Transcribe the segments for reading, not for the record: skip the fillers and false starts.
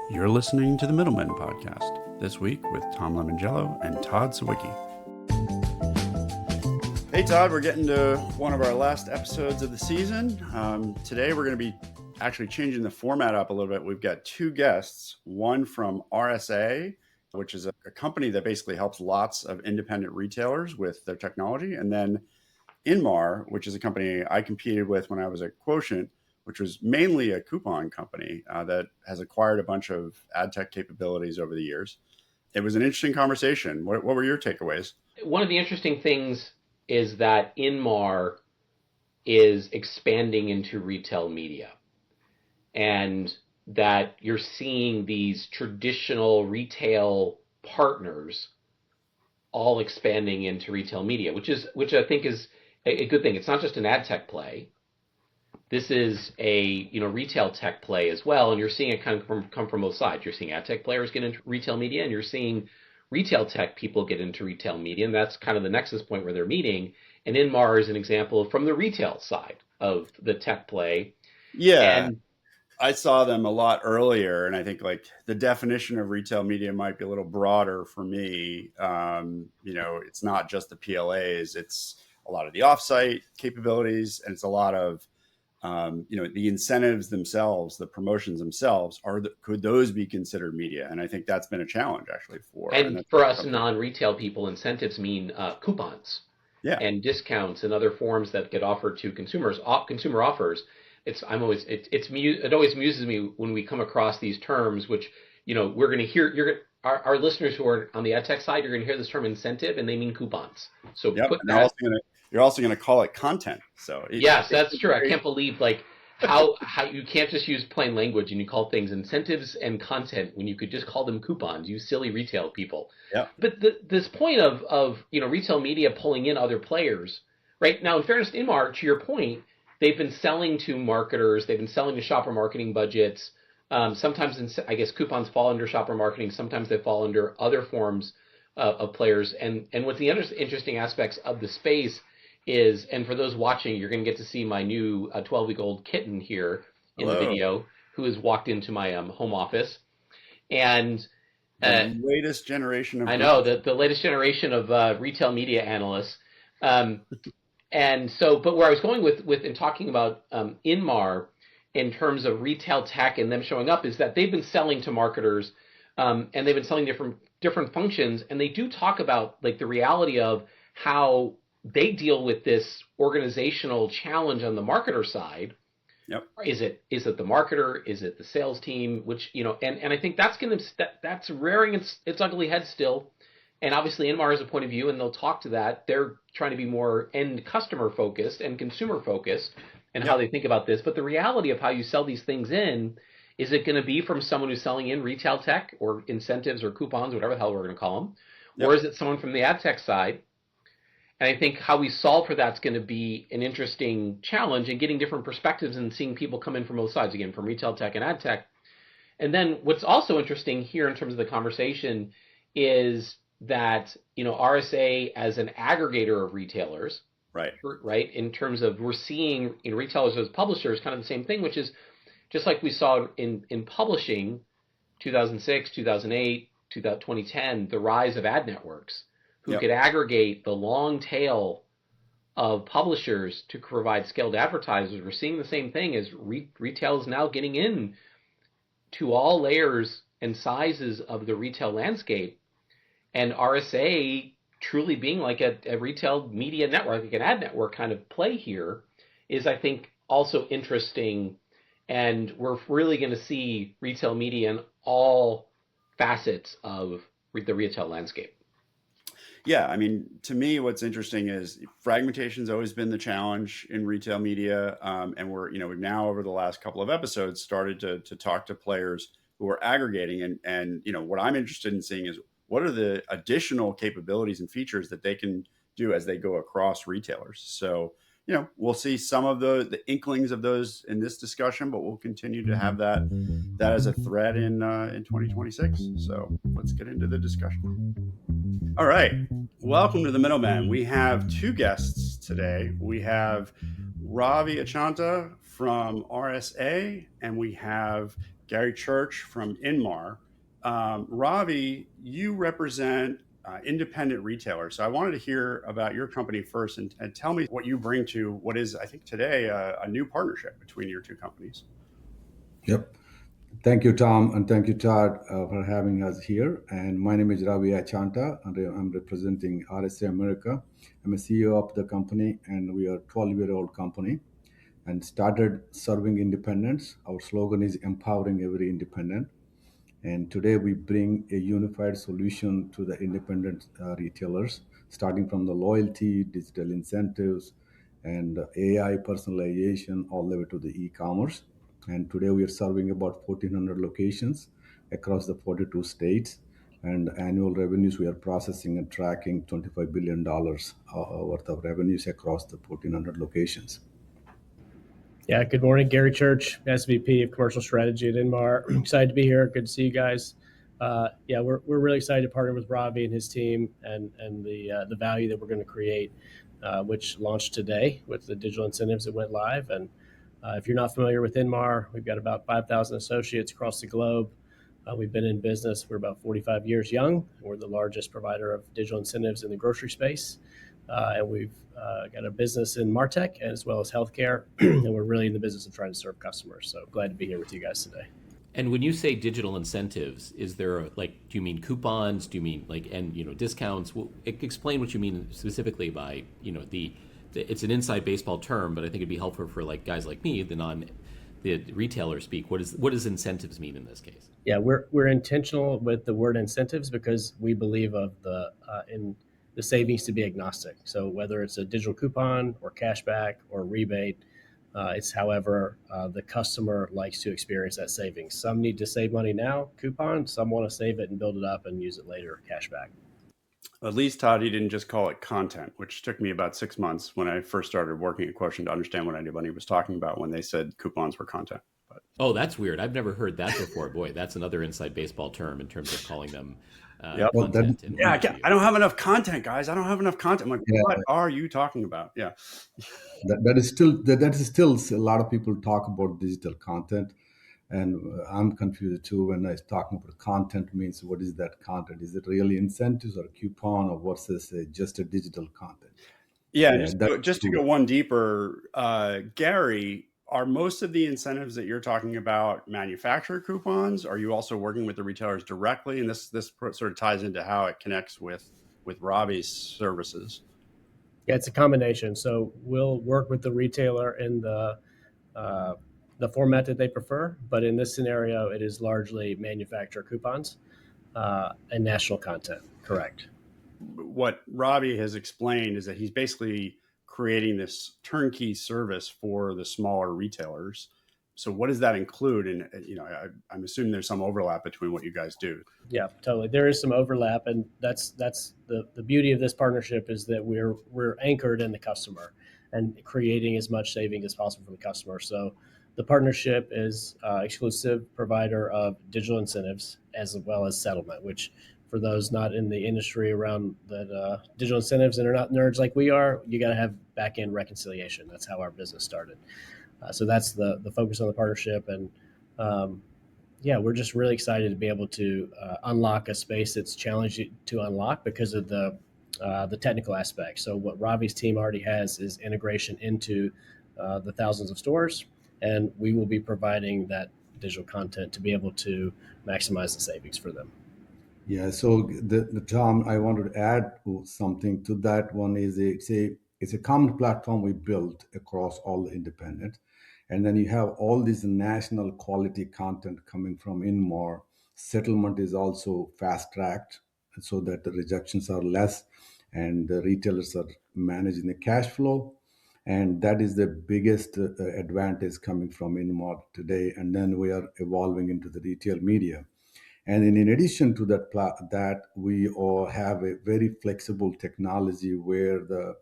You're listening to the Middlemen podcast, this week with Tom Lemongello and Todd Sawicki. Hey Todd, we're getting to one of our last episodes of the season. Today we're going to be actually changing the format up a little bit. We've got two guests, one from RSA, which is a company that basically helps lots of independent retailers with their technology, and then Inmar, which is a company I competed with when I was at Quotient, which was mainly a coupon company that has acquired a bunch of ad tech capabilities over the years. It was an interesting conversation. What were your takeaways? One of the interesting things is that Inmar is expanding into retail media, and that you're seeing these traditional retail partners all expanding into retail media, which I think is a good thing. It's not just an ad tech play. This is a retail tech play as well, and you're seeing it kind of come from both sides. You're seeing ad tech players get into retail media, and you're seeing retail tech people get into retail media, and that's kind of the nexus point where they're meeting. And Inmar is an example from the retail side of the tech play. Yeah, And I saw them a lot earlier, and I think like the definition of retail media might be a little broader for me. It's not just the PLAs; it's a lot of the offsite capabilities, and it's a lot of the incentives themselves, the promotions themselves. Could those be considered media? And I think that's been a challenge actually for us non-retail people, incentives mean coupons, yeah, and discounts and other forms that get offered to consumers, consumer offers. It always amuses me when we come across these terms, which we're going to hear. Our listeners who are on the ad tech side, you're going to hear this term incentive, and they mean coupons. So yep. put And that. you're also going to call it content. So Yes, that's true. I can't believe how you can't just use plain language and you call things incentives and content when you could just call them coupons. You silly retail people. Yeah. But this point of retail media pulling in other players, right? Now, in fairness to Inmar, to your point, they've been selling to marketers. They've been selling to shopper marketing budgets. Sometimes, I guess, coupons fall under shopper marketing. Sometimes they fall under other forms of players. And what's the interesting aspects of the space is, and for those watching, you're going to get to see my new 12-week-old kitten here in the video, who has walked into my home office. And the latest generation of I know the latest generation of retail media analysts. And so, but where I was going with in talking about Inmar in terms of retail tech and them showing up is that they've been selling to marketers, and they've been selling different functions, and they do talk about like the reality of how they deal with this organizational challenge on the marketer side. Yep. Is it the marketer? Is it the sales team? Which and I think that's rearing its ugly head still. And obviously, Inmar has a point of view, and they'll talk to that. They're trying to be more end customer focused and consumer focused, and how they think about this. But the reality of how you sell these things in, is it going to be from someone who's selling in retail tech or incentives or coupons, whatever the hell we're going to call them, or is it someone from the ad tech side? And I think how we solve for that's going to be an interesting challenge, and getting different perspectives and seeing people come in from both sides, again, from retail tech and ad tech. And then what's also interesting here in terms of the conversation is that, RSA as an aggregator of retailers, right, in terms of we're seeing retailers as publishers, kind of the same thing, which is just like we saw in publishing 2006, 2008, 2010, the rise of ad networks, who could aggregate the long tail of publishers to provide scaled advertisers. We're seeing the same thing as retail is now getting in to all layers and sizes of the retail landscape, and RSA truly being like a retail media network, like an ad network kind of play here, is, I think, also interesting. And we're really going to see retail media in all facets of the retail landscape. Yeah, I mean, to me, what's interesting is fragmentation's always been the challenge in retail media, and we've now over the last couple of episodes started to talk to players who are aggregating, and what I'm interested in seeing is what are the additional capabilities and features that they can do as they go across retailers. So we'll see some of the inklings of those in this discussion, but we'll continue to have that as a thread in 2026. So let's get into the discussion. All right. Welcome to the Middleman. We have two guests today. We have Ravi Achanta from RSA, and we have Garry Church from Inmar. Ravi, you represent independent retailers. So I wanted to hear about your company first and tell me what you bring to what is, I think, today a new partnership between your two companies. Yep. Thank you, Tom, and thank you, Todd, for having us here. And my name is Ravi Achanta, and I'm representing RSA America. I'm a CEO of the company, and we are a 12-year-old company and started serving independents. Our slogan is empowering every independent. And today we bring a unified solution to the independent retailers, starting from the loyalty, digital incentives, and AI personalization all the way to the e-commerce. And today we are serving about 1,400 locations across the 42 states. And annual revenues, we are processing and tracking $25 billion worth of revenues across the 1,400 locations. Yeah, good morning, Garry Church, SVP of Commercial Strategy at Inmar. Excited to be here. Good to see you guys. We're really excited to partner with Ravi and his team and the value that we're going to create, which launched today with the digital incentives that went live. And if you're not familiar with Inmar, we've got about 5,000 associates across the globe. We've been in business. We're about 45 years young. We're the largest provider of digital incentives in the grocery space. And we've got a business in MarTech as well as healthcare, and we're really in the business of trying to serve customers. So glad to be here with you guys today. And when you say digital incentives, is there do you mean coupons? Do you mean discounts? Well, explain what you mean specifically by it's an inside baseball term, but I think it'd be helpful for guys like me, the retailer speak. What does incentives mean in this case? Yeah, we're intentional with the word incentives because we believe of in the savings to be agnostic. So whether it's a digital coupon or cashback or rebate, it's however the customer likes to experience that savings. Some need to save money now, coupon. Some want to save it and build it up and use it later, cashback. At least, Todd, he didn't just call it content, which took me about 6 months when I first started working at Quotient to understand what anybody was talking about when they said coupons were content. But oh, that's weird. I've never heard that before. Boy, that's another inside baseball term in terms of calling them Yep. content. I don't have enough content, guys. I don't have enough content. I'm like, what are you talking about? Yeah. That is still a lot of people talk about digital content. And I'm confused too when I was talking about content means what is that content? Is it really incentives or coupon or versus just a digital content? Yeah, just to go one deeper, Garry, are most of the incentives that you're talking about manufacturer coupons? Are you also working with the retailers directly? And this sort of ties into how it connects with Ravi's services. Yeah, it's a combination. So we'll work with the retailer in the format that they prefer, but in this scenario, it is largely manufacturer coupons and national content. Correct. What Ravi has explained is that he's basically creating this turnkey service for the smaller retailers. So what does that include? And I'm assuming there's some overlap between what you guys do. Yeah, totally. There is some overlap, and that's the beauty of this partnership is that we're anchored in the customer and creating as much saving as possible for the customer. So the partnership is exclusive provider of digital incentives as well as settlement, which for those not in the industry around that digital incentives and are not nerds like we are, you got to have back-end reconciliation. That's how our business started. So that's the focus on the partnership. And we're just really excited to be able to unlock a space that's challenging to unlock because of the technical aspect. So what Ravi's team already has is integration into the thousands of stores, and we will be providing that digital content to be able to maximize the savings for them. Yeah, so the Tom, I wanted to add something to that one is it's a common platform we built across all the independent. And then you have all this national quality content coming from Inmar. Settlement is also fast tracked so that the rejections are less and the retailers are managing the cash flow. And that is the biggest advantage coming from Inmar today. And then we are evolving into the retail media. And in addition to that we all have a very flexible technology where the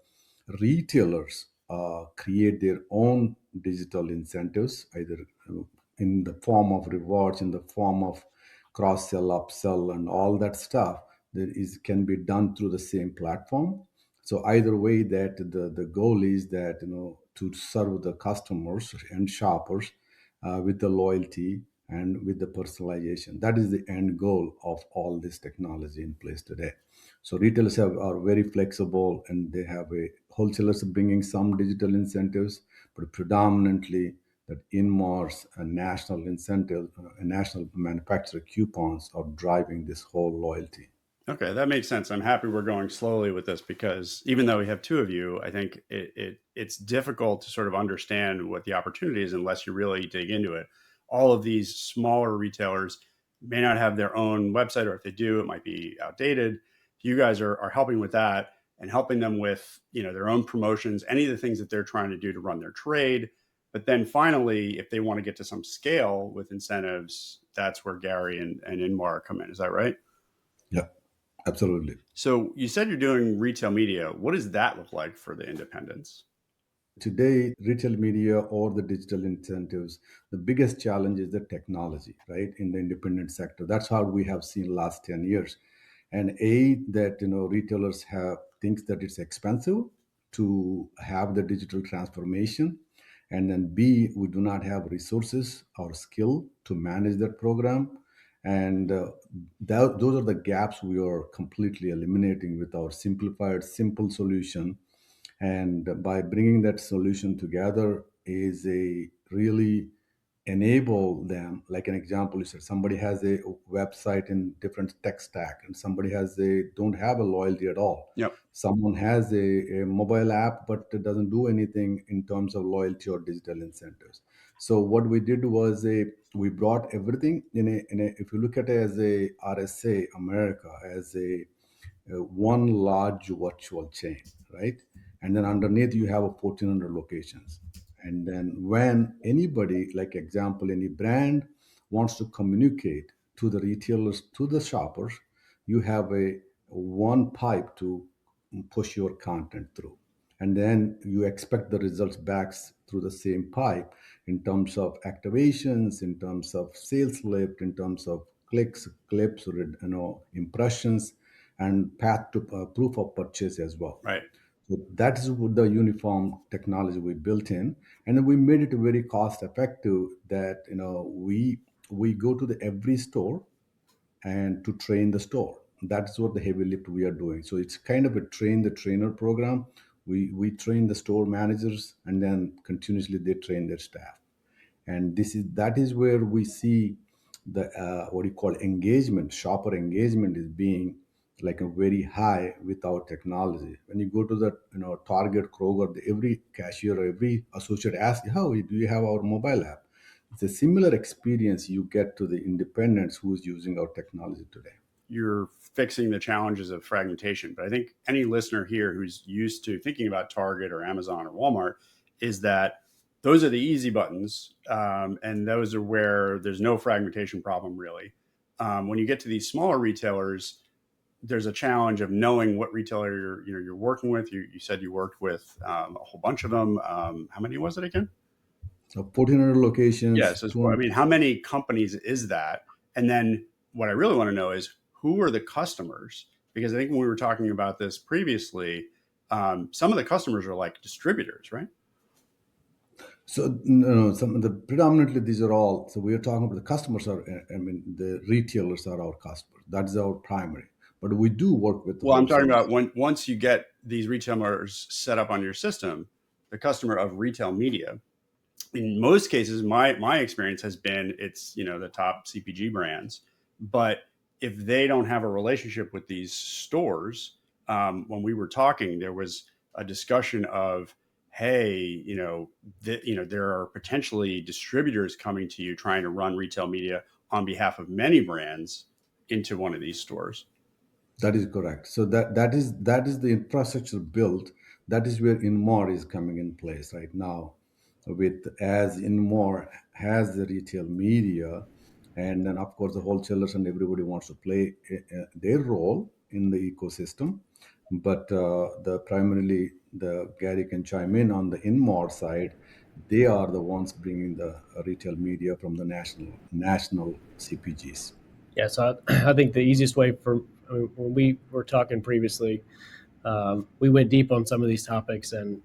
retailers create their own digital incentives, either in the form of rewards, in the form of cross-sell, upsell, and all that stuff that can be done through the same platform. So either way, that the goal is that to serve the customers and shoppers with the loyalty and with the personalization. That is the end goal of all this technology in place today. So retailers are very flexible, and they have a wholesalers bringing some digital incentives, but predominantly that Inmar's national incentive, national manufacturer coupons are driving this whole loyalty. Okay, that makes sense. I'm happy we're going slowly with this because even though we have two of you, I think it's difficult to sort of understand what the opportunity is unless you really dig into it. All of these smaller retailers may not have their own website, or if they do, it might be outdated. You guys are helping with that and helping them with their own promotions, any of the things that they're trying to do to run their trade. But then finally, if they want to get to some scale with incentives, that's where Garry and Inmar come in. Is that right? Yeah, absolutely. So you said you're doing retail media. What does that look like for the independents? Today, retail media or the digital incentives, the biggest challenge is the technology, right? In the independent sector. That's how we have seen last 10 years. And A, that retailers have thinks that it's expensive to have the digital transformation. And then B, we do not have resources or skill to manage that program. And those are the gaps we are completely eliminating with our simplified, simple solution. And by bringing that solution together is a really enable them. Like an example, you said somebody has a website in different tech stack, and somebody has a don't have a loyalty at all. Yep. Someone has a mobile app but it doesn't do anything in terms of loyalty or digital incentives. So what we did was we brought everything in a if you look at it as a RSA America as a one large virtual chain, right? And then underneath you have a 1400 locations. And then when anybody, like example, any brand wants to communicate to the retailers, to the shoppers, you have a one pipe to push your content through. And then you expect the results back through the same pipe in terms of activations, in terms of sales lift, in terms of clicks, clips, impressions, and path to proof of purchase as well. Right. So that is what the uniform technology we built in, and then we made it very cost effective. That we go to the every store and to train the store. That's what the heavy lift we are doing. So it's kind of a train the trainer program. We train the store managers, and then continuously they train their staff. And that is where we see the what do you call engagement, shopper engagement is being like a very high with our technology. When you go to the Target, Kroger, every cashier or every associate asks, how do you have our mobile app? It's a similar experience you get to the independents who's using our technology today. You're fixing the challenges of fragmentation. But I think any listener here who's used to thinking about Target or Amazon or Walmart is that those are the easy buttons, and those are where there's no fragmentation problem really. When you get to these smaller retailers, there's a challenge of knowing what retailer you're working with. You said you worked with a whole bunch of them. How many was it again? So 1,400 locations. Yes. I mean, how many companies is that? And then what I really want to know is who are the customers? Because I think when we were talking about this previously, some of the customers are like distributors, right? So no, some of the predominantly these are all. So we are talking about the customers are. I mean, the retailers are our customers. That is our primary. But we do work with. Well, I'm talking about once you get these retailers set up on your system, the customer of retail media. In most cases, my experience has been it's the top CPG brands, but if they don't have a relationship with these stores, when we were talking, there was a discussion of, hey, there are potentially distributors coming to you trying to run retail media on behalf of many brands into one of these stores. That is correct. So that is the infrastructure built. That is where Inmar is coming in place right now. With as Inmar has the retail media, and then of course the wholesalers and everybody wants to play their role in the ecosystem. But the primarily the Garry can chime in on the Inmar side. They are the ones bringing the retail media from the national CPGs. Yeah, so I think the easiest way when we were talking previously, we went deep on some of these topics, and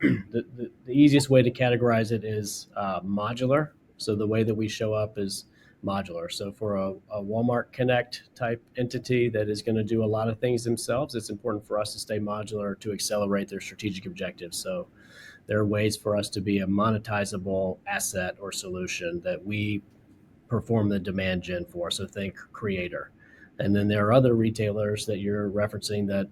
the easiest way to categorize it is modular. So the way that we show up is modular. So for a Walmart Connect type entity that is going to do a lot of things themselves, it's important for us to stay modular to accelerate their strategic objectives. So there are ways for us to be a monetizable asset or solution that we perform the demand gen for. So think creator. And then there are other retailers that you're referencing that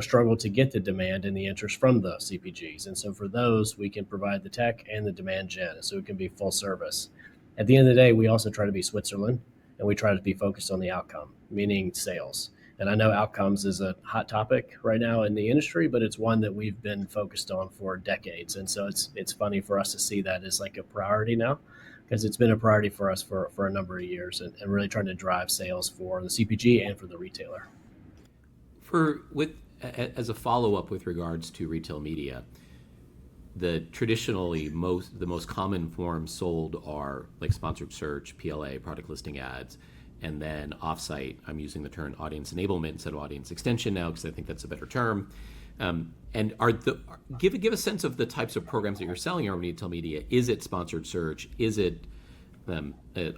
struggle to get the demand and the interest from the CPGs. And so for those, we can provide the tech and the demand gen, so it can be full service. At the end of the day, we also try to be Switzerland, and we try to be focused on the outcome, meaning sales. And I know outcomes is a hot topic right now in the industry, but it's one that we've been focused on for decades. And so it's funny for us to see that as like a priority now, because it's been a priority for us for a number of years, and really trying to drive sales for the CPG and for the retailer. As a follow-up with regards to retail media, the most common forms sold are like sponsored search, PLA, product listing ads, and then offsite. I'm using the term audience enablement instead of audience extension now because I think that's a better term. And give a sense of the types of programs that you're selling in retail media. Is it sponsored search? Is it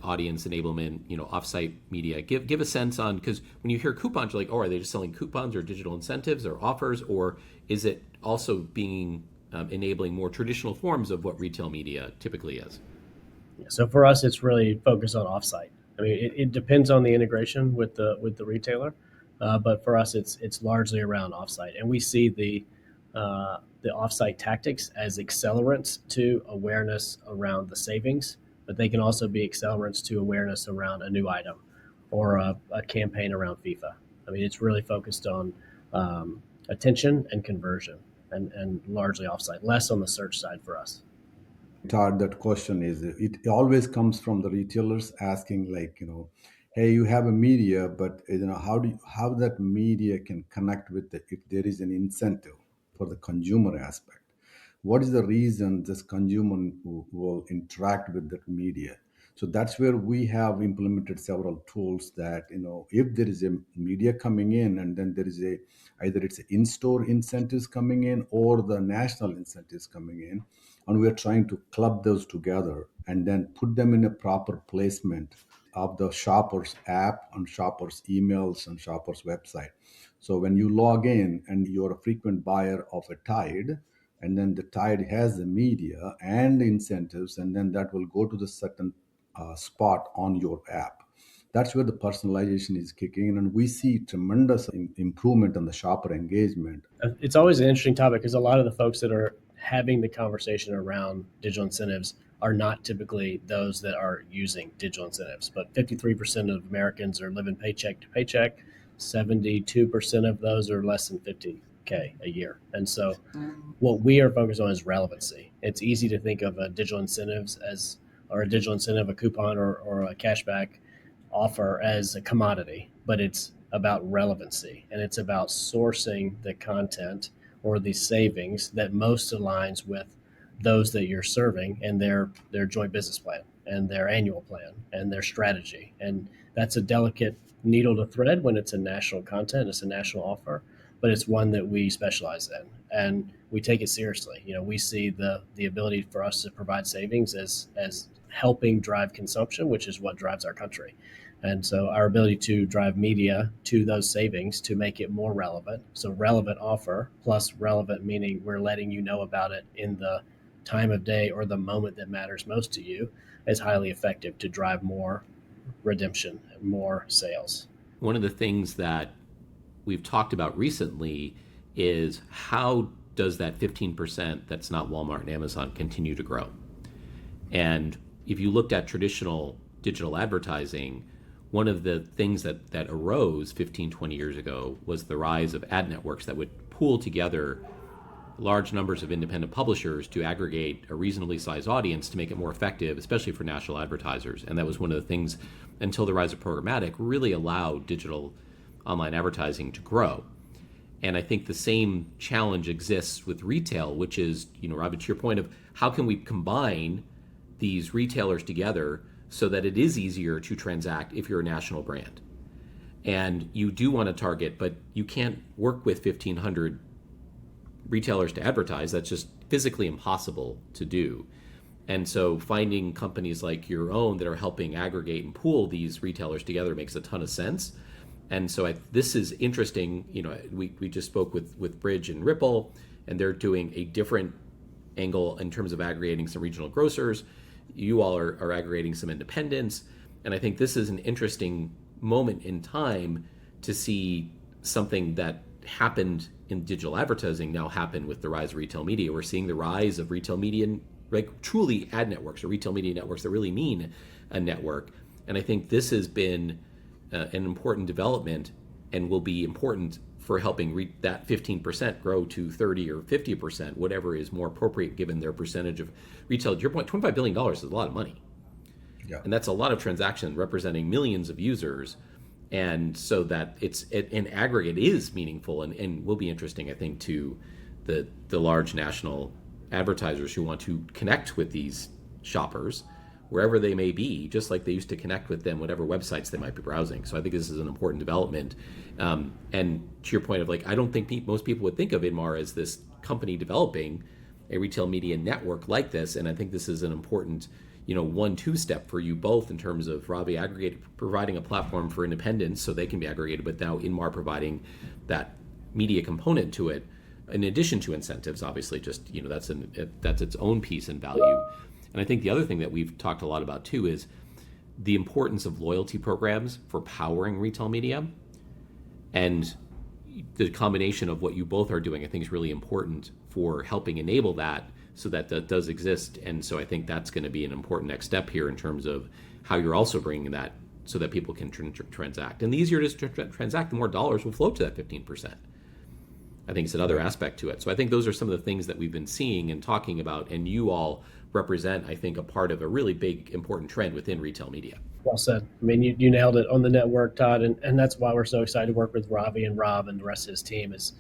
audience enablement, offsite media? Give a sense on, because when you hear coupons, you're like, are they just selling coupons or digital incentives or offers, or is it also being enabling more traditional forms of what retail media typically is? So for us, it's really focused on offsite. I mean, it depends on the integration with the retailer, but for us, it's largely around offsite, and we see the offsite tactics as accelerants to awareness around the savings, but they can also be accelerants to awareness around a new item or a campaign around FIFA. I mean, it's really focused on attention and conversion, and largely offsite, less on the search side for us. Todd, that question it always comes from the retailers asking, like, hey, you have a media, but how that media can connect with if there is an incentive for the consumer aspect. What is the reason this consumer will interact with that media? So that's where we have implemented several tools that, if there is a media coming in, and then there is either it's in-store incentives coming in or the national incentives coming in, and we're trying to club those together and then put them in a proper placement of the shopper's app, on shopper's emails, and shopper's website. So when you log in and you're a frequent buyer of a Tide, and then the Tide has the media and the incentives, and then that will go to the certain spot on your app. That's where the personalization is kicking in, and we see tremendous improvement on the shopper engagement. It's always an interesting topic because a lot of the folks that are having the conversation around digital incentives are not typically those that are using digital incentives, but 53% of Americans are living paycheck to paycheck. 72% of those are less than $50K a year. And so what we are focused on is relevancy. It's easy to think of a digital incentives or a digital incentive, a coupon or a cashback offer as a commodity, but it's about relevancy, and it's about sourcing the content or the savings that most aligns with those that you're serving and their joint business plan and their annual plan and their strategy. And that's a delicate needle to thread when it's a national content, it's a national offer, but it's one that we specialize in and we take it seriously. We see the ability for us to provide savings as helping drive consumption, which is what drives our country. And so our ability to drive media to those savings to make it more relevant. So relevant offer plus relevant, meaning we're letting you know about it in the time of day or the moment that matters most to you, is highly effective to drive more redemption, more sales. One of the things that we've talked about recently is how does that 15% that's not Walmart and Amazon continue to grow? And if you looked at traditional digital advertising, one of the things that arose 15, 20 years ago was the rise of ad networks that would pool together large numbers of independent publishers to aggregate a reasonably sized audience to make it more effective, especially for national advertisers. And that was one of the things, until the rise of programmatic, really allowed digital online advertising to grow. And I think the same challenge exists with retail, which is, Ravi, to your point of how can we combine these retailers together so that it is easier to transact if you're a national brand. And you do want to target, but you can't work with 1,500 retailers to advertise. That's just physically impossible to do. And so finding companies like your own that are helping aggregate and pool these retailers together makes a ton of sense. And so this is interesting. We just spoke with Bridge and Ripple, and they're doing a different angle in terms of aggregating some regional grocers. You all are aggregating some independents. And I think this is an interesting moment in time to see something that happened in digital advertising now happen with the rise of retail media. We're seeing the rise of retail media, like truly ad networks or retail media networks that really mean a network. And I think this has been an important development and will be important for helping that 15% grow to 30 or 50%, whatever is more appropriate given their percentage of retail. To your point, $25 billion is a lot of money. Yeah. And that's a lot of transactions representing millions of users. And so that it's in aggregate is meaningful and will be interesting, I think, to the large national advertisers who want to connect with these shoppers wherever they may be, just like they used to connect with them, whatever websites they might be browsing. So I think this is an important development. And to your point of I don't think most people would think of Inmar as this company developing a retail media network like this. And I think this is an important 1-2 step for you both in terms of Ravi Aggregate providing a platform for independents so they can be aggregated, but now Inmar providing that media component to it, in addition to incentives, obviously, just that's its own piece and value. And I think the other thing that we've talked a lot about too is the importance of loyalty programs for powering retail media, and the combination of what you both are doing, I think, is really important for helping enable that, so that does exist. And so I think that's going to be an important next step here in terms of how you're also bringing that so that people can transact. And the easier it is to transact, the more dollars will flow to that 15%. I think it's another aspect to it. So I think those are some of the things that we've been seeing and talking about, and you all represent, I think, a part of a really big, important trend within retail media. Well said. I mean, you nailed it on the network, Todd, and that's why we're so excited to work with Ravi and Rob and the rest of his team is,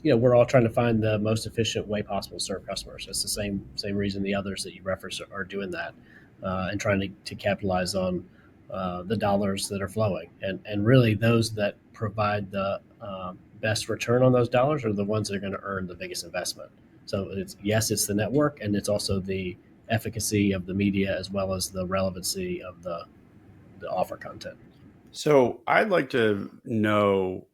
we're all trying to find the most efficient way possible to serve customers. It's the same reason the others that you referenced are doing that, and trying to capitalize on the dollars that are flowing. And really those that provide the best return on those dollars are the ones that are going to earn the biggest investment. So it's the network, and it's also the efficacy of the media as well as the relevancy of the offer content. So I'd like to know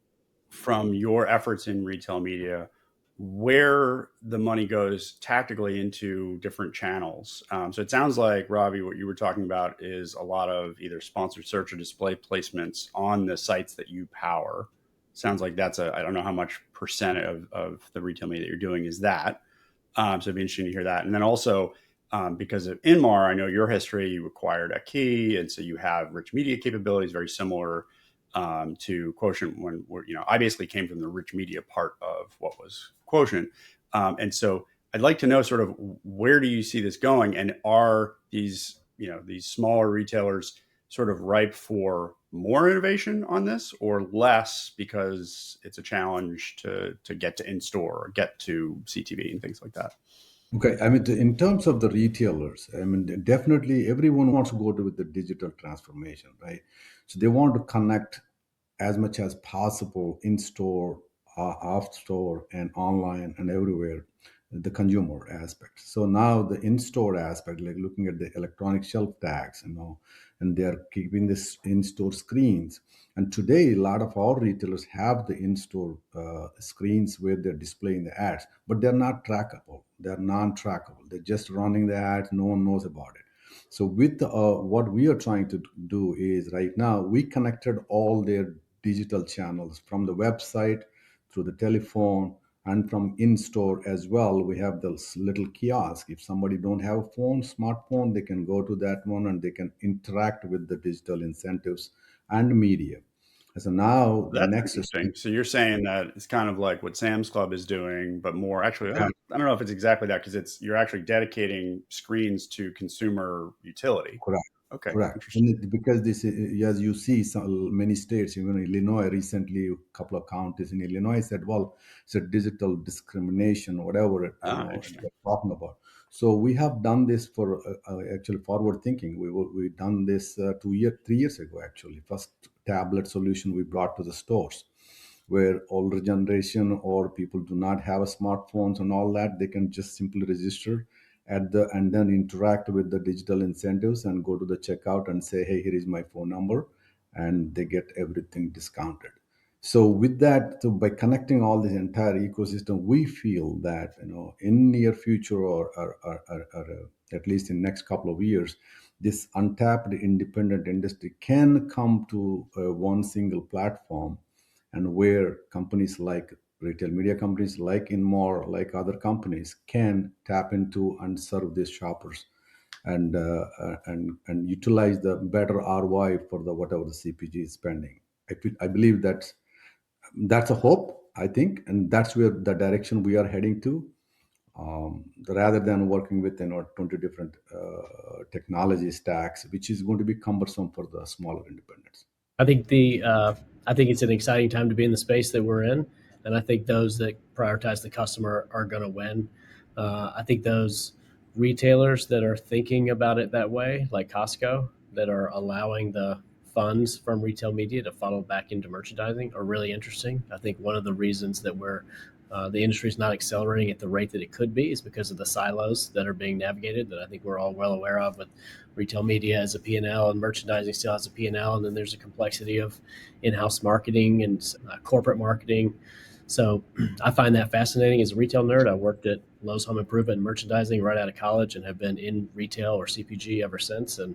from your efforts in retail media where the money goes tactically into different channels. So it sounds like, Ravi, what you were talking about is a lot of either sponsored search or display placements on the sites that you power. Sounds like that's I don't know how much percent of the retail media that you're doing is that. So it'd be interesting to hear that. And then also, because of Inmar, I know your history, you acquired a key, and so you have rich media capabilities, very similar to Quotient. I basically came from the rich media part of what was Quotient. And so I'd like to know sort of where do you see this going, and are these smaller retailers sort of ripe for more innovation on this or less because it's a challenge to get to in-store or get to CTV and things like that? Okay, I mean, in terms of the retailers, I mean, definitely everyone wants to go with the digital transformation, right? So they want to connect as much as possible in store, off store, and online and everywhere, the consumer aspect. So now the in-store aspect, like looking at the electronic shelf tags, and they're keeping this in-store screens. And today, a lot of our retailers have the in-store screens where they're displaying the ads, but they're not trackable. They're non-trackable. They're just running the ads. No one knows about it. So with what we are trying to do is right now, we connected all their digital channels from the website through the telephone and from in-store as well. We have this little kiosk. If somebody don't have a smartphone, they can go to that one and they can interact with the digital incentives and media. So now the That's next interesting. So you're saying that it's kind of like what Sam's Club is doing, but more actually, I don't know if it's exactly that, because you're actually dedicating screens to consumer utility. correct. Okay. Correct. Because this, as you see, many states, even Illinois recently, a couple of counties in Illinois said, well, it's a digital discrimination, whatever they're talking about. So we have done this for actually forward thinking. We've done this 3 years ago, actually. First tablet solution we brought to the stores, where older generation or people do not have smartphones and all that, they can just simply register and then interact with the digital incentives and go to the checkout and say, hey, here is my phone number, and they get everything discounted. So with that, so by connecting all this entire ecosystem, we feel that in near future or at least in next couple of years, this untapped independent industry can come to one single platform, and where companies like retail media companies like Inmar, like other companies, can tap into and serve these shoppers and utilize the better ROI for the whatever the CPG is spending. I believe that's a hope, I think, and that's where the direction we are heading to, rather than working with 20 different technology stacks, which is going to be cumbersome for the smaller independents. I think I think it's an exciting time to be in the space that we're in, and I think those that prioritize the customer are going to win. I think those retailers that are thinking about it that way, like Costco, that are allowing the funds from retail media to funnel back into merchandising, are really interesting. I think one of the reasons that the industry is not accelerating at the rate that it could be is because of the silos that are being navigated that I think we're all well aware of, with retail media as a P&L and merchandising still has a P&L, and then there's a complexity of in-house marketing and corporate marketing. So I find that fascinating as a retail nerd. I worked at Lowe's Home Improvement and merchandising right out of college and have been in retail or CPG ever since. And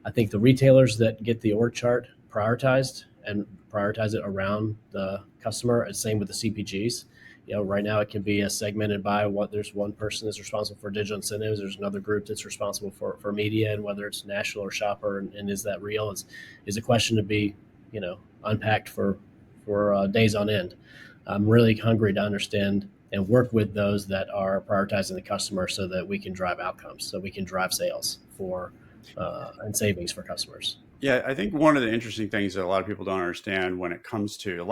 I think the retailers that get the org chart prioritized and prioritize it around the customer, and same with the CPGs. Right now it can be segmented by there's one person that's responsible for digital incentives. There's another group that's responsible for media, and whether it's national or shopper, and is that real is a question to be, unpacked for days on end. I'm really hungry to understand and work with those that are prioritizing the customer so that we can drive outcomes, so we can drive sales and savings for customers. Yeah, I think one of the interesting things that a lot of people don't understand when it comes to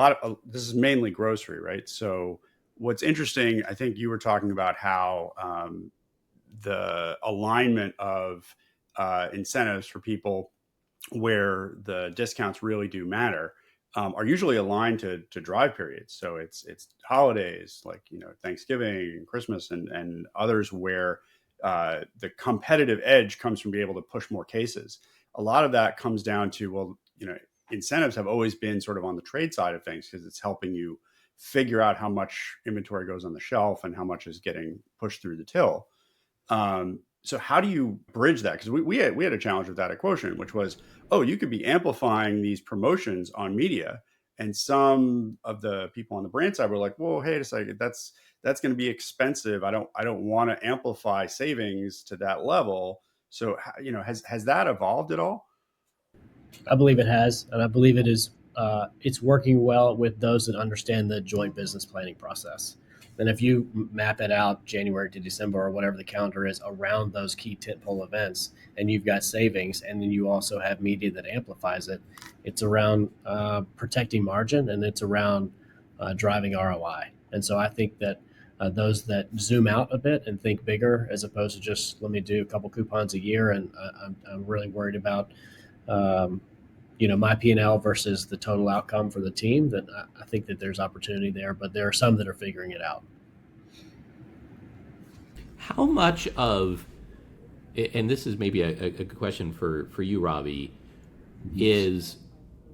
this is mainly grocery, right? So what's interesting, I think you were talking about how the alignment of incentives for people where the discounts really do matter are usually aligned to drive periods. So it's holidays like Thanksgiving, Christmas, and others where the competitive edge comes from being able to push more cases. A lot of that comes down to, incentives have always been sort of on the trade side of things because it's helping you figure out how much inventory goes on the shelf and how much is getting pushed through the till. So how do you bridge that? Because we had a challenge with that at Quotient, which was, you could be amplifying these promotions on media, and some of the people on the brand side were like, "Whoa, hey, a second, that's going to be expensive. I don't want to amplify savings to that level." So has that evolved at all? I believe it has, and I believe it is. It's working well with those that understand the joint business planning process. And if you map it out January to December or whatever the calendar is around those key tentpole events, and you've got savings, and then you also have media that amplifies it, it's around protecting margin, and it's around driving ROI. And so I think that those that zoom out a bit and think bigger, as opposed to just let me do a couple coupons a year, and I'm really worried about my P&L versus the total outcome for the team, then I think that there's opportunity there, but there are some that are figuring it out. How much of, and this is maybe a good question for you, Ravi, is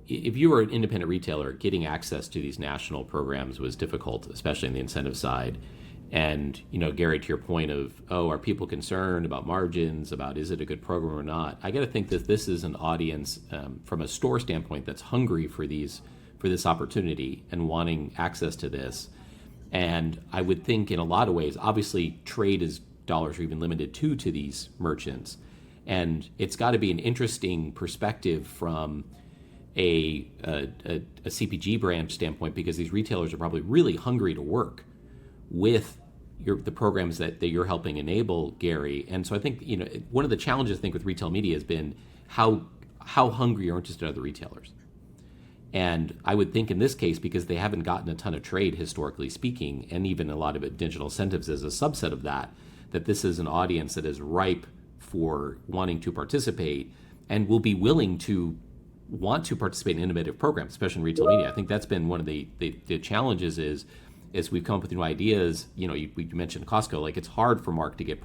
if you were an independent retailer, getting access to these national programs was difficult, especially on the incentive side. And, Garry, to your point of, are people concerned about margins, about is it a good program or not? I got to think that this is an audience from a store standpoint that's hungry for this opportunity and wanting access to this. And I would think in a lot of ways, obviously trade is dollars are even limited to these merchants. And it's got to be an interesting perspective from a CPG brand standpoint, because these retailers are probably really hungry to work with the programs that you're helping enable, Garry. And so I think, one of the challenges I think with retail media has been how hungry or interested are the retailers. And I would think in this case, because they haven't gotten a ton of trade historically speaking, and even a lot of it digital incentives as a subset of that this is an audience that is ripe for wanting to participate and will be willing to want to participate in innovative programs, especially in retail media. I think that's been one of the challenges is as we've come up with new ideas, you mentioned Costco, like it's hard for Mark to get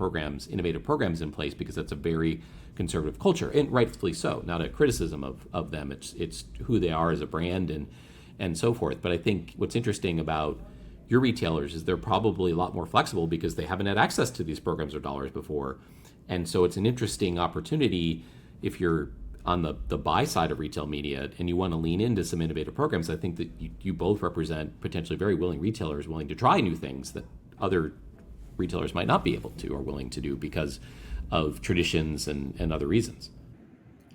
innovative programs in place because that's a very conservative culture, and rightfully so. Not a criticism of them. It's who they are as a brand and so forth. But I think what's interesting about your retailers is they're probably a lot more flexible because they haven't had access to these programs or dollars before. And so it's an interesting opportunity if you're on the buy side of retail media and you want to lean into some innovative programs. I think that you both represent potentially very willing retailers willing to try new things that other retailers might not be able to or willing to do because of traditions and other reasons.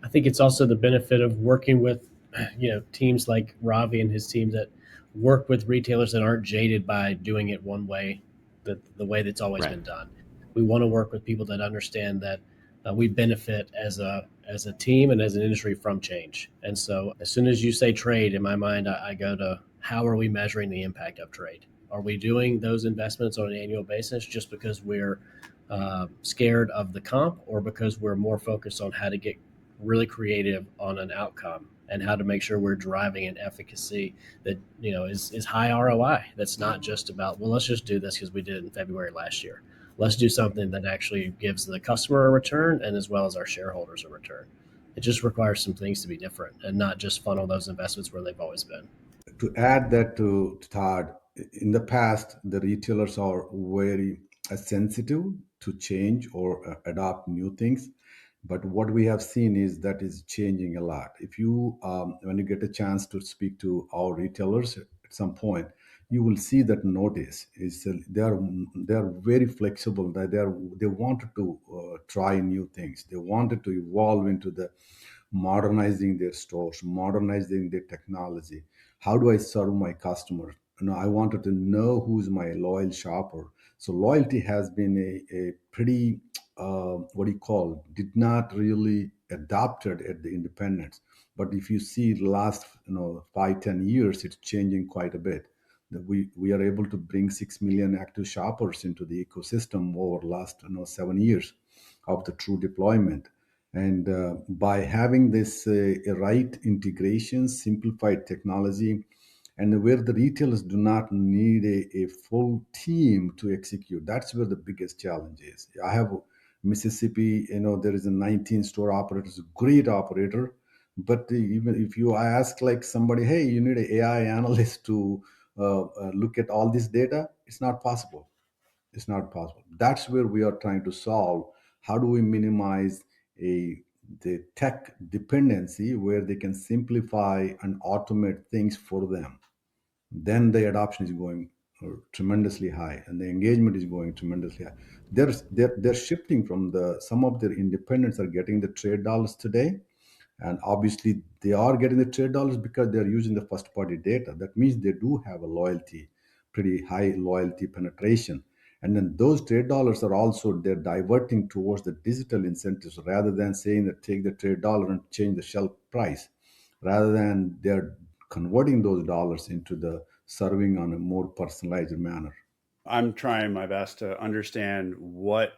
I think it's also the benefit of working with, teams like Ravi and his team that work with retailers that aren't jaded by doing it one way, the way that's always been done. We want to work with people that understand that we benefit as a team and as an industry from change. And so as soon as you say trade, in my mind, I go to how are we measuring the impact of trade? Are we doing those investments on an annual basis just because we're scared of the comp, or because we're more focused on how to get really creative on an outcome and how to make sure we're driving an efficacy that is high ROI? That's not just about, well, let's just do this because we did it in February last year. Let's do something that actually gives the customer a return and as well as our shareholders a return. It just requires some things to be different and not just funnel those investments where they've always been. To add that to Todd, in the past, the retailers are very sensitive to change or adopt new things. But what we have seen is that is changing a lot. If you, when you get a chance to speak to our retailers at some point, you will see that notice is they are very flexible. That they wanted to try new things. They wanted to evolve into the modernizing their stores, modernizing their technology. How do I serve my customers? I wanted to know who's my loyal shopper. So loyalty has been a pretty what do you call, did not really adopted at the independents. But if you see the last 5-10 years, it's changing quite a bit. That we are able to bring 6 million active shoppers into the ecosystem over the last 7 years of the true deployment. And by having this right integration, simplified technology, and where the retailers do not need a full team to execute, that's where the biggest challenge is. I have Mississippi, there is a 19 store operator, it's a great operator. But even if you ask like somebody, hey, you need an AI analyst to look at all this data, it's not possible. It's not possible. That's where we are trying to solve. How do we minimize the tech dependency where they can simplify and automate things for them? Then the adoption is going tremendously high, and the engagement is going tremendously high. They're shifting from some of their independents are getting the trade dollars today, and obviously they are getting the trade dollars because they're using the first party data. That means they do have a loyalty, pretty high loyalty penetration. And then those trade dollars are also, they're diverting towards the digital incentives rather than saying that take the trade dollar and change the shelf price. Rather than they're converting those dollars into the serving on a more personalized manner. I'm trying my best to understand what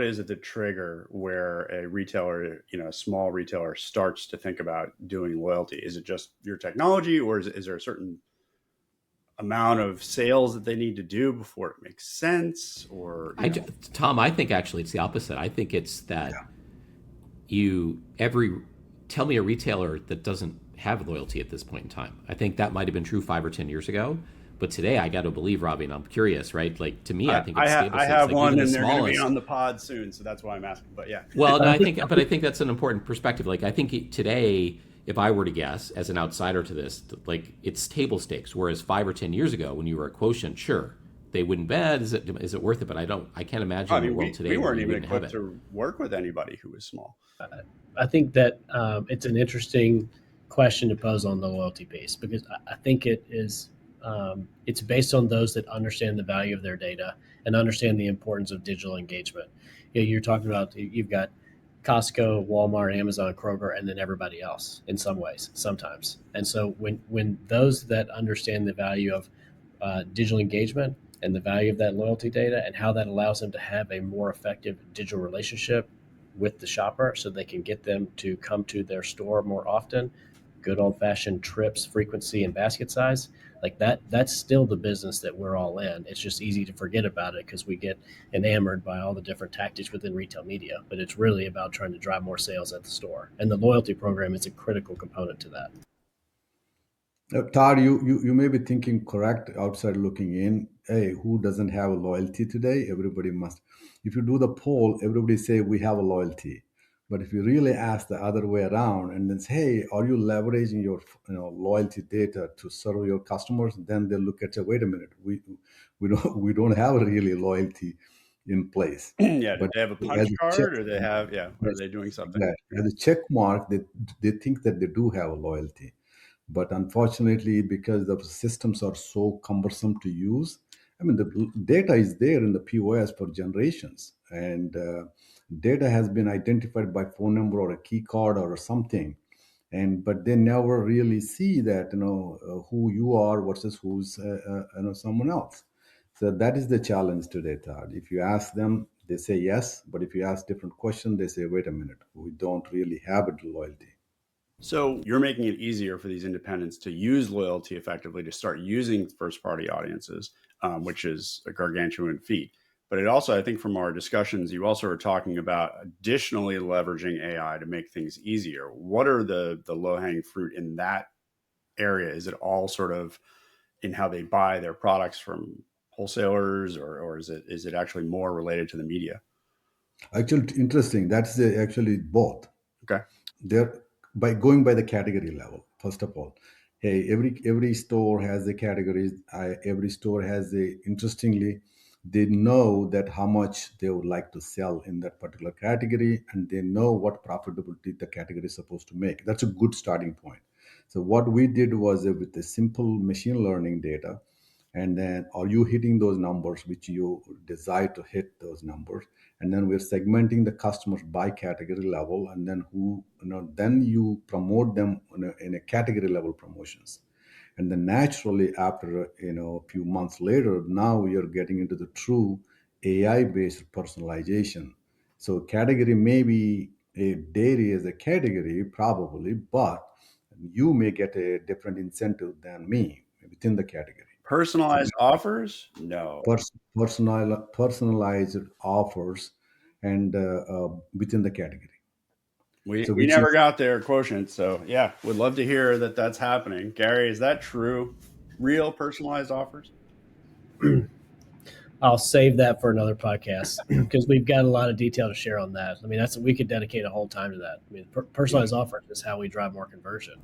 is it the trigger where a retailer, a small retailer starts to think about doing loyalty? Is it just your technology, or is there a certain amount of sales that they need to do before it makes sense? Or Tom, I think actually it's the opposite. I think it's that tell me a retailer that doesn't have loyalty at this point in time. I think that might have been true 5 or 10 years ago, but today I got to believe, Robbie, and I'm curious, right? Like to me, I think it's stable. I have one, and they're going to be on the pod soon, so that's why I'm asking. But yeah, well, no, I think that's an important perspective. Like I think today, if I were to guess as an outsider to this, like it's table stakes. Whereas 5 or 10 years ago, when you were a quotient, sure, they wouldn't bet. Is it worth it? But I can't imagine the world today. We weren't even equipped to work with anybody who was small. I think that it's an interesting question to pose on the loyalty piece, because I think it is it's based on those that understand the value of their data and understand the importance of digital engagement. You're talking about, you've got Costco, Walmart, Amazon, Kroger, and then everybody else in some ways, sometimes. And so when those that understand the value of digital engagement and the value of that loyalty data and how that allows them to have a more effective digital relationship with the shopper so they can get them to come to their store more often, good old fashioned trips, frequency, and basket size, like that's still the business that we're all in. It's just easy to forget about it because we get enamored by all the different tactics within retail media. But it's really about trying to drive more sales at the store. And the loyalty program is a critical component to that. Todd, you may be thinking correct outside looking in. Hey, who doesn't have a loyalty today? Everybody must. If you do the poll, everybody say we have a loyalty. But if you really ask the other way around and then say, hey, are you leveraging your loyalty data to serve your customers? Then they look at you. Wait a minute, we don't have really loyalty in place. Yeah, do But they have a punch as a check, card, or they have, yeah, or are they doing something? exactly, as a check mark, they think that they do have a loyalty. But unfortunately, because the systems are so cumbersome to use, I mean, the data is there in the POS for generations, and data has been identified by phone number or a key card or something, and but they never really see that who you are versus who's someone else. So that is the challenge today, Todd. If you ask them, they say yes, but if you ask different questions, they say, wait a minute, we don't really have a loyalty. So you're making it easier for these independents to use loyalty effectively, to start using first party audiences, which is a gargantuan feat. But it also, I think from our discussions, you also are talking about additionally leveraging AI to make things easier. What are the low hanging fruit in that area? Is it all sort of in how they buy their products from wholesalers, or is it actually more related to the media? Actually, interesting. That's actually both. Okay. They're by going by the category level. First of all, hey, every store has the categories. Every store has the interestingly, they know that how much they would like to sell in that particular category, and they know what profitability the category is supposed to make. That's a good starting point. So what we did was with the simple machine learning data, and then are you hitting those numbers which you desire to hit those numbers, and then we're segmenting the customers by category level, and then then you promote them in a category level promotions, and then naturally after a few months later, now you're getting into the true AI based personalization. So category may be a dairy as a category probably, but you may get a different incentive than me within the category. So Personalized offers? No. personalized offers and within the category. We So we which never is got there quotient. So yeah, would love to hear that that's happening. Garry, is that true? Real personalized offers? I'll save that for another podcast because we've got a lot of detail to share on that. I mean, we could dedicate a whole time to that. I mean, personalized offers is how we drive more conversion,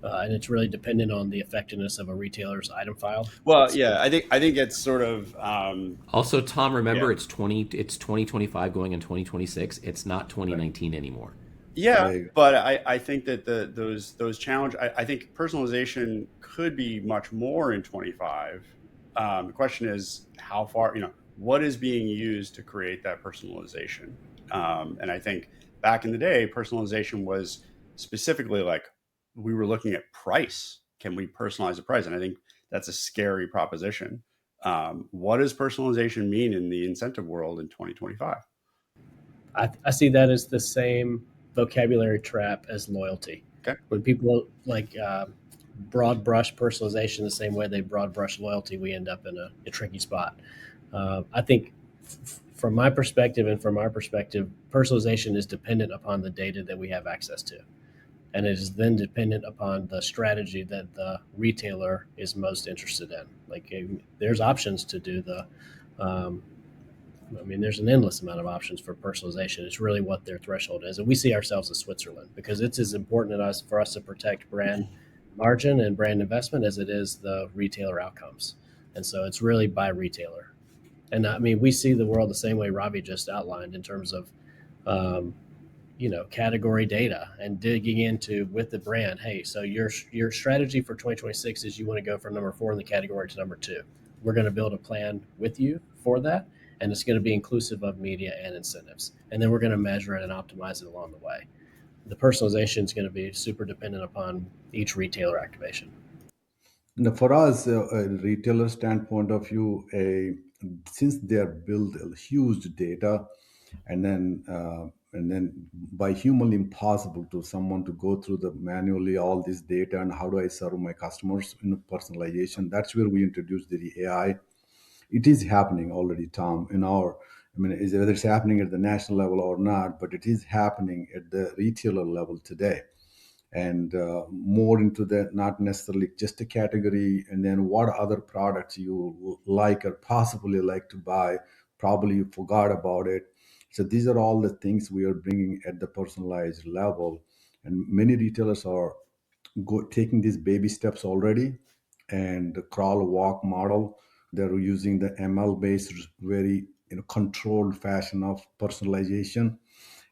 and it's really dependent on the effectiveness of a retailer's item file. Well, yeah, I think it's sort of Also, Tom, yeah. remember it's 2025 going in 2026. It's not 2019 anymore. Yeah, there you go. but I think that those challenge. I think personalization could be much more in 25. The question is how far. What is being used to create that personalization? And I think back in the day, personalization was specifically like we were looking at price. Can we personalize the price? And I think that's a scary proposition. What does personalization mean in the incentive world in 2025? I see that as the same vocabulary trap as loyalty. Okay. When people like broad brush personalization the same way they broad brush loyalty, we end up in a tricky spot. I think from my perspective and from our perspective, personalization is dependent upon the data that we have access to. And it is then dependent upon the strategy that the retailer is most interested in. Like there's options to do there's an endless amount of options for personalization. It's really what their threshold is. And we see ourselves as Switzerland because it's as important for us to protect brand margin and brand investment as it is the retailer outcomes. And so it's really by retailer. And I mean, we see the world the same way Ravi just outlined in terms of, category data and digging into with the brand. Hey, so your strategy for 2026 is you want to go from number 4 in the category to number 2. We're going to build a plan with you for that. And it's going to be inclusive of media and incentives. And then we're going to measure it and optimize it along the way. The personalization is going to be super dependent upon each retailer activation. Now, for us, a retailer standpoint of view, since they are built a huge data, and then and then by humanly impossible to someone to go through the manually all this data and how do I serve my customers in personalization. That's where we introduced the AI. It is happening already, Tom, in our, I mean, whether it's happening at the national level or not, but it is happening at the retailer level today. And more into the not necessarily just a category, and then what other products you like or possibly like to buy, probably you forgot about it. So these are all the things we are bringing at the personalized level, and many retailers are taking these baby steps already. And the crawl walk model, they're using the ML based, very controlled fashion of personalization.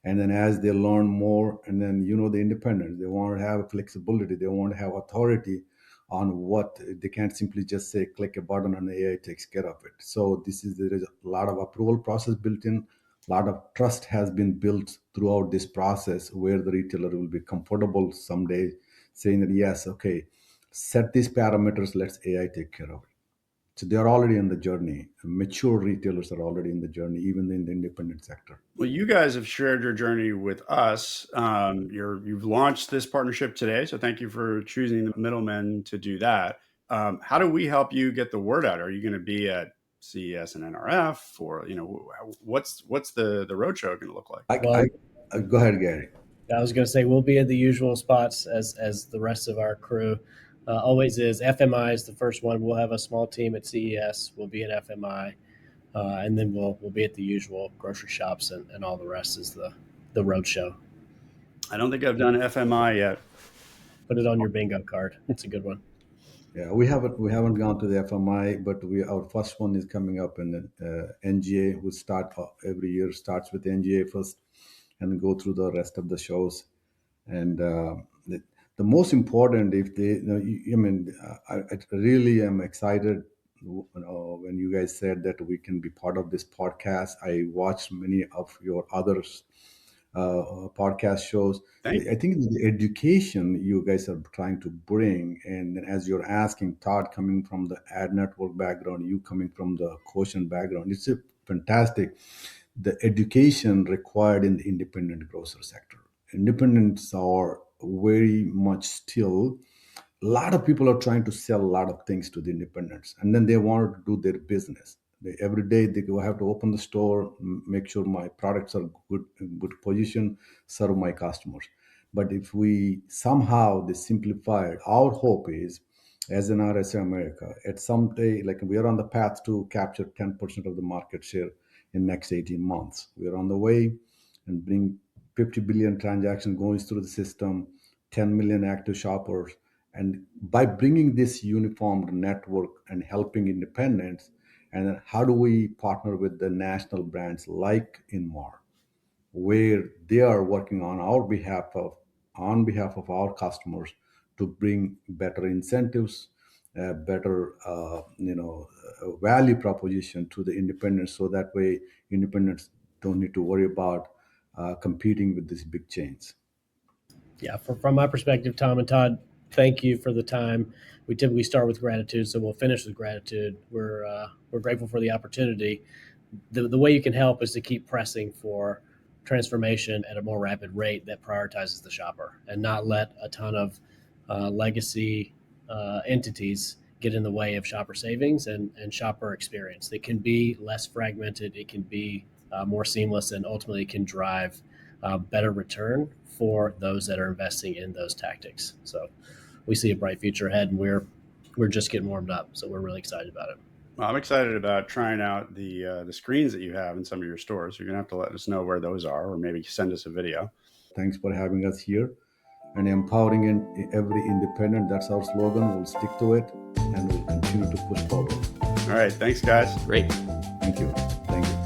And then as they learn more, and then the independence, they want to have flexibility, they want to have authority on what they can't simply just say click a button and AI takes care of it. So there is a lot of approval process built in, a lot of trust has been built throughout this process, where the retailer will be comfortable someday saying that yes, okay, set these parameters, let's AI take care of it. So they're already in the journey. Mature retailers are already in the journey, even in the independent sector. Well, you guys have shared your journey with us. You've launched this partnership today, so thank you for choosing the Middlemen to do that. How do we help you get the word out? Are you going to be at CES and NRF, or what's the roadshow going to look like? Go ahead, Garry. I was going to say we'll be at the usual spots as the rest of our crew always is. FMI is the first one. We'll have a small team at CES. We'll be at FMI, and then we'll be at the usual grocery shops, and all the rest is the road show. I don't think I've done FMI yet. Put it on your bingo card. It's a good one. Yeah, we haven't gone to the FMI, but our first one is coming up in the NGA. We start every year, starts with NGA first, and go through the rest of the shows. And the most important, if they, I really am excited when you guys said that we can be part of this podcast. I watched many of your others podcast shows. I think the education you guys are trying to bring, and as you're asking, Todd coming from the ad network background, you coming from the Quotient background, it's a fantastic. The education required in the independent grocer sector. Independents are very much still, a lot of people are trying to sell a lot of things to the independents, and then they want to do their business. Every day they go have to open the store, make sure my products are good position, serve my customers. But if we somehow they simplify it, our hope is, as an RSA America, at some day, like we are on the path to capture 10% of the market share in next 18 months. We are on the way and bring 50 billion transactions going through the system, 10 million active shoppers. And by bringing this uniformed network and helping independents, and then how do we partner with the national brands like Inmar, where they are working on behalf of our customers to bring better incentives, better value proposition to the independents, so that way independents don't need to worry about competing with these big chains. Yeah, from my perspective, Tom and Todd, thank you for the time. We typically start with gratitude, so we'll finish with gratitude. We're grateful for the opportunity. The way you can help is to keep pressing for transformation at a more rapid rate that prioritizes the shopper, and not let a ton of legacy entities get in the way of shopper savings and shopper experience. It can be less fragmented, it can be more seamless, and ultimately can drive better return for those that are investing in those tactics. So we see a bright future ahead, and we're just getting warmed up. So we're really excited about it. Well, I'm excited about trying out the screens that you have in some of your stores. You're going to have to let us know where those are, or maybe send us a video. Thanks for having us here, and empowering every independent. That's our slogan. We'll stick to it, and we'll continue to push forward. All right. Thanks, guys. Great. Thank you. Thank you.